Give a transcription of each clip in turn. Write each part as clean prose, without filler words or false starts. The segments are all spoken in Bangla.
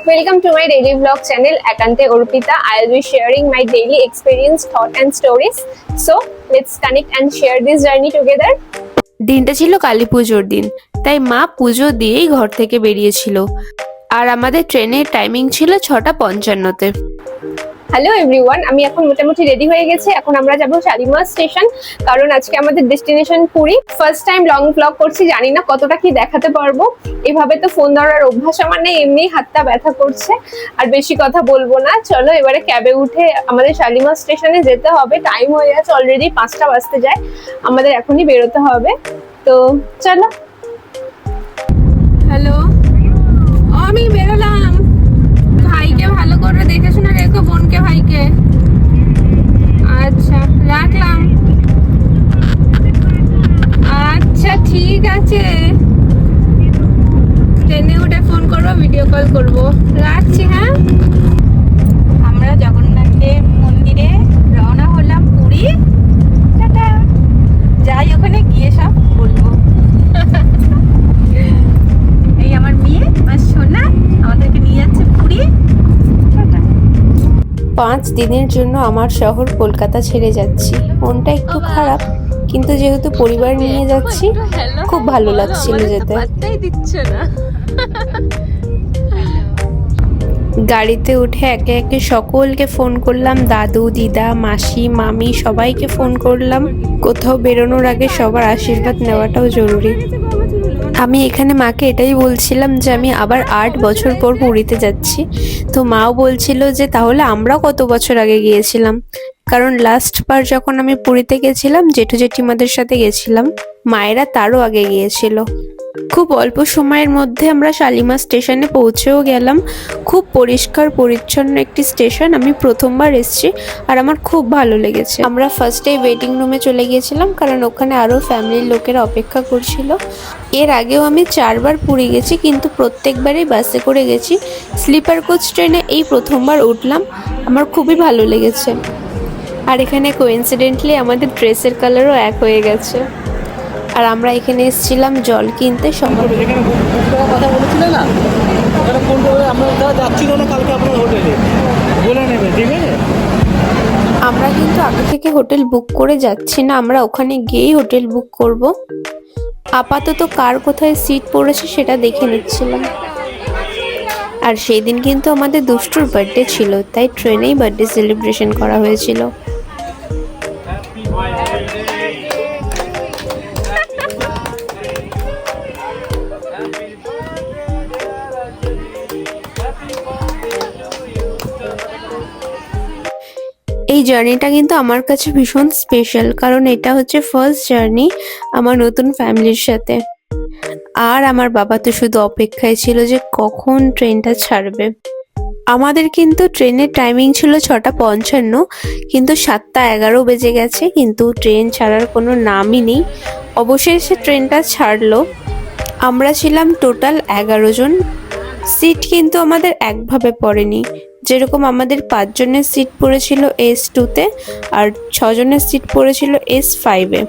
Welcome to my daily vlog channel Ekante Orpita. I'll be sharing my daily experience, thought and stories. So let's connect and share this journey together. দিনটা ছিল কালী পুজোর দিন, তাই মা পুজো দিয়েই ঘর থেকে বেরিয়েছিল। আর আমাদের ট্রেনের টাইমিং ছিল 6:55-তে। হ্যালো এভরিওয়ান, আমি এখন মোটামুটি রেডি হয়ে গেছি। এখন আমরা যাব শালিমার স্টেশন, কারণ আজকে আমাদের destination Puri. First time long vlog করছি, জানি না কতটা কি দেখাতে পারবো। এভাবে তো ফোন ধরার অভ্যাস আমার নেই, এমনি হাতটা ব্যথা করছে। আর বেশি কথা বলবো না, চলো এবারে ক্যাবে উঠে আমাদের শালিমার স্টেশনে যেতে হবে। টাইম হয়ে গেছে অলরেডি, 5টা বাজতে যায়, আমাদের এখনই বেরোতে হবে। তো চলো। হ্যালো, আমি বেরোলাম। ভাইকে ভালো করে দেখে শুনে রেখো, বোনকে ভাইকে। আচ্ছা রাখলাম। আচ্ছা ঠিক আছে, ট্রেনে উঠে ফোন করবো, ভিডিও কল করবো। রাখছি, হ্যাঁ। আমরা জগন্নাথের মন্দিরে রওনা হলাম পুরী। টাটা। যাই ওখানে গিয়ে সব বলবো। এই আমার মেয়ে, আমার সোনা, আমাদেরকে নিয়ে যাচ্ছে পুরী। 5 দিনের জন্য আমার শহর কলকাতা ছেড়ে যাচ্ছি। মনটা একটু খারাপ, কিন্তু যেহেতু পরিবার নিয়ে যাচ্ছি খুব ভালো লাগছিল যেতে। গাড়িতে উঠে একে একে সকলকে ফোন করলাম, দাদু, দিদা, মাসি, মামি সবাইকে ফোন করলাম। কোথাও বেরোনোর আগে সবার আশীর্বাদ নেওয়াটাও জরুরি। আমি এখানে মাকে এটাই বলছিলাম যে আমি আবার 8 বছর পর পুরীতে যাচ্ছি। তো মাও বলছিল যে তাহলে আমরা কত বছর আগে গিয়েছিলাম, কারণ লাস্ট বার যখন আমি পুরীতে গেছিলাম জেঠু জেঠিমাদের সাথে গেছিলাম, মায়েরা তারও আগে গিয়েছিল। খুব অল্প সময়ের মধ্যে আমরা শালিমার স্টেশনে পৌঁছেও গেলাম। খুব পরিষ্কার পরিচ্ছন্ন একটি স্টেশন, আমি প্রথমবার এসেছি আর আমার খুব ভালো লেগেছে। আমরা ফার্স্টে ওয়েটিং রুমে চলে গিয়েছিলাম, কারণ ওখানে আরও ফ্যামিলির লোকেরা অপেক্ষা করছিল। এর আগেও আমি 4 বার পুরী গেছি, কিন্তু প্রত্যেকবারই বাসে করে গেছি। স্লিপার কোচ ট্রেনে এই প্রথমবার উঠলাম, আমার খুবই ভালো লেগেছে। আর এখানে কোইন্সিডেন্টলি আমাদের ড্রেসের কালারও এক হয়ে গেছে। আর আমরা এখানে এসেছিলাম জল কিনতে। সবাই কথা বলেছিল না, ওখানে ফোন করে আমরা যাচ্ছিল না কালকে আপনার হোটেলে বলে নেবে, ঠিক আছে? আমরা কিন্তু আগে থেকে হোটেল বুক করে যাচ্ছি না, আমরা ওখানে গিয়েই হোটেল বুক করব। আপাতত কার কোথায় সিট পড়েছে সেটা দেখে নিচ্ছিলাম। আর সেই দিন কিন্তু আমাদের দুষ্টুর বার্থডে ছিল, তাই ট্রেনেই বার্থডে সেলিব্রেশন করা হয়েছিল। এই জার্নিটা কিন্তু আমার কাছে ভীষণ স্পেশাল, কারণ এটা হচ্ছে ফার্স্ট জার্নি আমার নতুন ফ্যামিলির সাথে। আর আমার বাবা তো শুধু অপেক্ষায় ছিল যে কখন ট্রেনটা ছাড়বে। আমাদের কিন্তু ট্রেনের টাইমিং ছিল 6:55, কিন্তু 7:11 বেজে গেছে, কিন্তু ট্রেন ছাড়ার কোনো নামই নেই। অবশেষে ট্রেনটা ছাড়লো। আমরা ছিলাম টোটাল 11 জন। সিট কিন্তু আমাদের একভাবে পড়েনি, যেরকম আমাদের 5 জনের সিট পড়েছিল S2-তে আর 6 জনের সিট পড়েছিল S5-এ।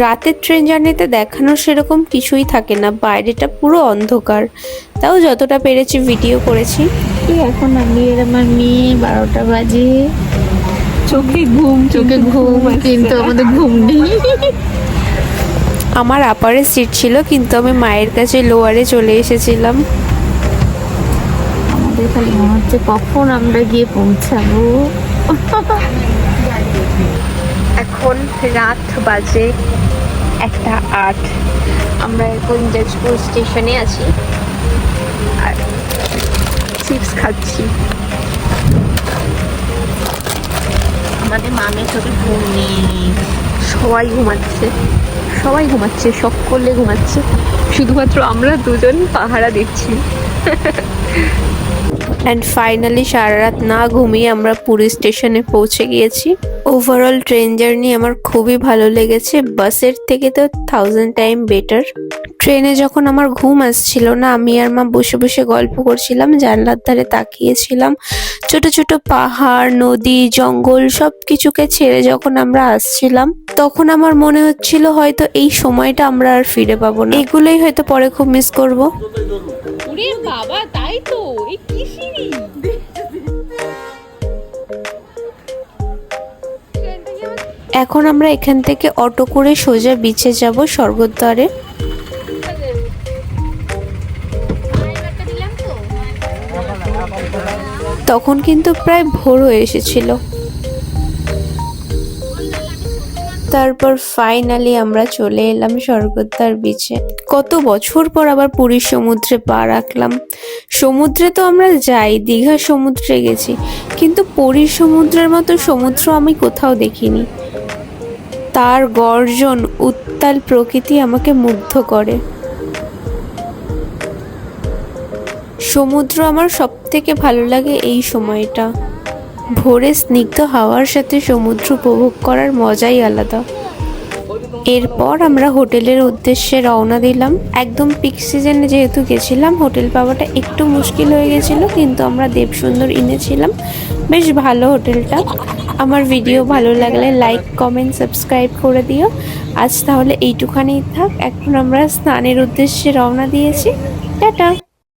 রাতের ট্রেন জার্নিতে দেখানোর সেরকম কিছুই থাকে না, বাইরেটা পুরো অন্ধকার, তাও যতটা পেরেছি ভিডিও করেছি। এখন আমি আমার মেয়ে 12টা বাজে, চোখে ঘুম, কিন্তু আমাদের ঘুম নেই। আমার আপারে সিট ছিল, কিন্তু আমি মায়ের কাছে লোয়ারে চলে এসেছিলাম। আমাদের খালি মনে হচ্ছে কখন আমরা গিয়ে পৌঁছাবো। এখন রাত বাজে 1:08। আমরা এখন যাজপুর স্টেশনে আছি আর চিপস খাচ্ছি। আমাদের মামের চোখে ঘুম নেই, সবাই ঘুমাচ্ছে, সকলে ঘুমাচ্ছে, শুধুমাত্র আমরা দুজন পাহারা দিচ্ছি। অ্যান্ড ফাইনালি সারা রাত না ঘুমিয়ে আমরা পুরী স্টেশনে পৌঁছে গিয়েছি। ওভারঅল ট্রেন জার্নি আমার খুবই ভালো লেগেছে, বাসের থেকে তো 1000 টাইম বেটার। ট্রেনে যখন আমার ঘুম আসছিল না, আমি আর মা বসে বসে গল্প করছিলাম, জানলার ধারে তাকিয়েছিলাম। ছোট ছোট পাহাড়, নদী, জঙ্গল সব কিছুকে ছেড়ে যখন আমরা আসছিলাম, তখন আমার মনে হচ্ছিল হয়তো এই সময়টা আমরা আর ফিরে পাবো না। এগুলোই হয়তো পরে খুব মিস করব। ওরে বাবা, তাই তো, এই কি সিঁড়ি! এখন আমরা এখান থেকে অটো করে সোজা বিচে যাব স্বর্গদ্বারে। তখন কিন্তু প্রায় ভোর হয়ে এসেছিল। তারপর ফাইনালি আমরা চলে এলাম স্বর্গদ্বার বিচে। কত বছর পর আবার পুরীর সমুদ্রে পা রাখলাম। সমুদ্রে তো আমরা যাই, দীঘার সমুদ্রে গেছি, কিন্তু পুরীর সমুদ্রের মতো সমুদ্র আমি কোথাও দেখিনি। তার গর্জন, উত্তাল প্রকৃতি আমাকে মুগ্ধ করে। সমুদ্র আমার সব থেকে ভালো লাগে এই সময়টা। ভোরে স্নিগ্ধ হাওয়ার সাথে সমুদ্র উপভোগ করার মজাই আলাদা। এরপর আমরা হোটেলের উদ্দেশ্যে রওনা দিলাম। একদম পিক সিজনে যেহেতু গেছিলাম, হোটেল পাওয়াটা একটু মুশকিল হয়ে গেছিলো, কিন্তু আমরা দেবসুন্দর এনেছিলাম। বেশ ভালো হোটেলটা। আমার ভিডিও ভালো লাগলে লাইক, কমেন্ট, সাবস্ক্রাইব করে দিও। আজ তাহলে এইটুখানি থাক। এখন আমরা স্নানের উদ্দেশ্যে রওনা দিয়েছি। টাটা।